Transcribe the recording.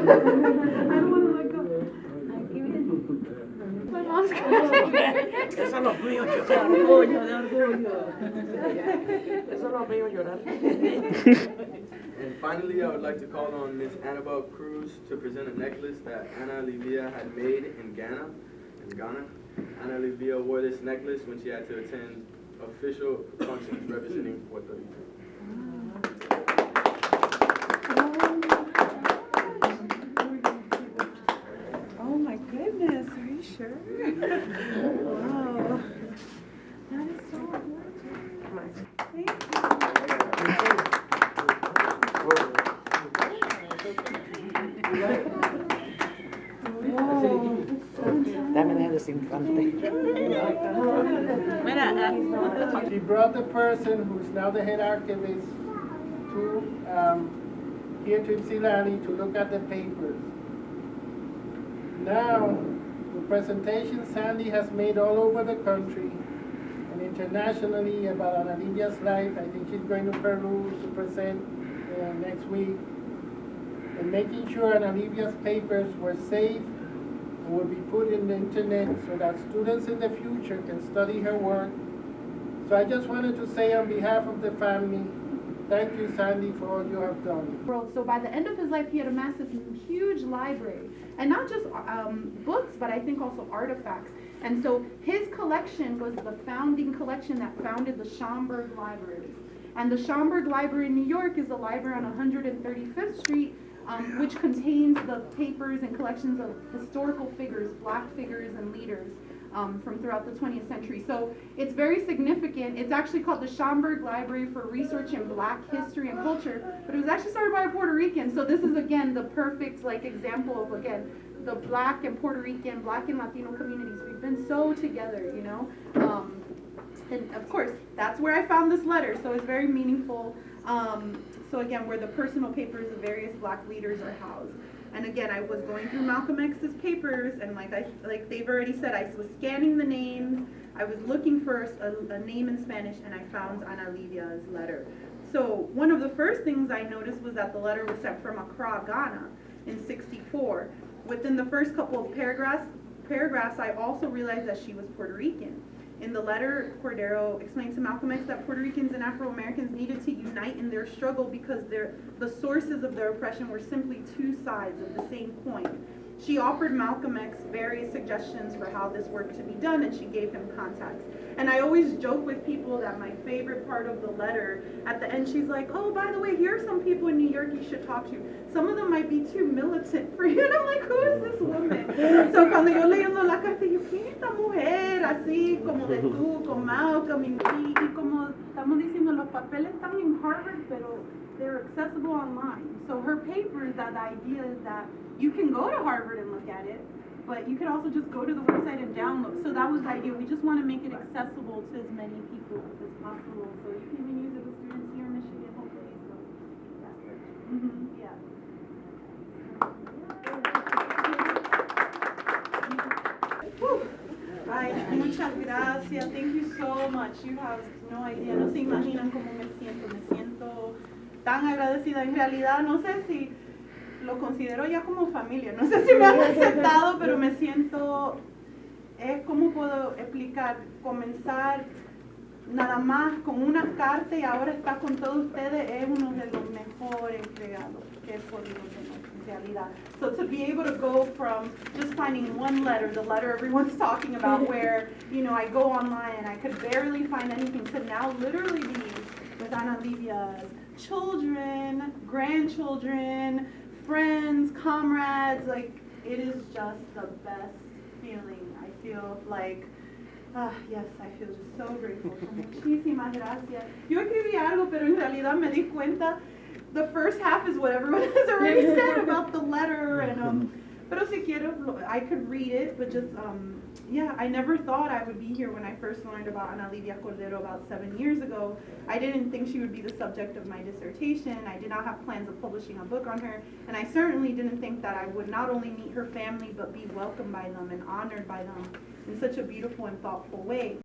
don't want to let go. Eso no es mío, yo de orgullo, de orgullo. Eso no es mío llorar. And finally, I would like to call on Miss Annabelle Cruz to present a necklace that Ana Olivia had made in Ghana. Ana Olivia wore this necklace when she had to attend official functions representing Puerto Rico. Oh my goodness, are you sure? Wow. That is so gorgeous. Thank Dame de desinfante. She brought the person who's now the head archivist to here to Ypsilanti to look at the papers. Now, the presentation Sandy has made all over the country and internationally about Ana Livia's life. I think she's going to Peru to present next week. And making sure Ana Livia's papers were safe and will be put in the internet so that students in the future can study her work. So I just wanted to say on behalf of the family, thank you, Sandy, for all you have done. So by the end of his life, he had amassed this huge library, and not just books, but I think also artifacts. And so his collection was the founding collection that founded the Schomburg Library. And the Schomburg Library in New York is a library on 135th Street, which contains the papers and collections of historical figures, black figures and leaders from throughout the 20th century. So it's very significant. It's actually called the Schomburg Library for Research in Black History and Culture, but it was actually started by a Puerto Rican. So this is, again, the perfect example of, again, the black and Puerto Rican, black and Latino communities. We've been so together, you know. And of course, that's where I found this letter, so it's very meaningful. So again, where the personal papers of various black leaders are housed. And again, I was going through Malcolm X's papers, and like they've already said, I was scanning the names. I was looking for a name in Spanish, and I found Ana Livia's letter. So one of the first things I noticed was that the letter was sent from Accra, Ghana, in '64. Within the first couple of paragraphs, I also realized that she was Puerto Rican. In the letter, Cordero explained to Malcolm X that Puerto Ricans and Afro-Americans needed to unite in their struggle because the sources of their oppression were simply two sides of the same coin. She offered Malcolm X various suggestions for how this work to be done, and she gave him contacts. And I always joke with people that my favorite part of the letter, at the end she's like, oh, by the way, here are some people in New York you should talk to. Some of them might be too militant for you. And I'm like, who is this woman? So cuando yo leyendo la carta, yo, ¿quién es esta mujer? Así como de tú, con Malcolm, y como estamos diciendo, los papeles están en Harvard, pero they're accessible online. So her papers, that the idea is that you can go to Harvard and look at it, but you can also just go to the website and download. So that was the idea. We just want to make it accessible to as many people as possible. So you can even use it with students here in Michigan, hopefully. So yeah. Whew. Ay, muchas gracias. Thank you so much. You have no idea. No se imaginan cómo me siento. Me siento tan agradecida. En realidad, no sé si lo considero ya como familia. No sé si me han aceptado, pero me siento, ¿cómo puedo explicar? Comenzar nada más con una carta y ahora estar con todos ustedes es uno de los mejores regalos que he podido tener en realidad. So to be able to go from just finding one letter, the letter everyone's talking about, where, you know, I go online and I could barely find anything, to now literally be with Ana Livia's children, grandchildren, friends, comrades, like, it is just the best feeling. I feel like, yes, I feel just so grateful. Muchísimas gracias. Yo escribí algo, pero en realidad me di cuenta, the first half is what everyone has already said about the letter, and pero si quiero, I could read it, but just, yeah, I never thought I would be here when I first learned about Ana Livia Cordero about 7 years ago. I didn't think she would be the subject of my dissertation. I did not have plans of publishing a book on her, and I certainly didn't think that I would not only meet her family, but be welcomed by them and honored by them in such a beautiful and thoughtful way.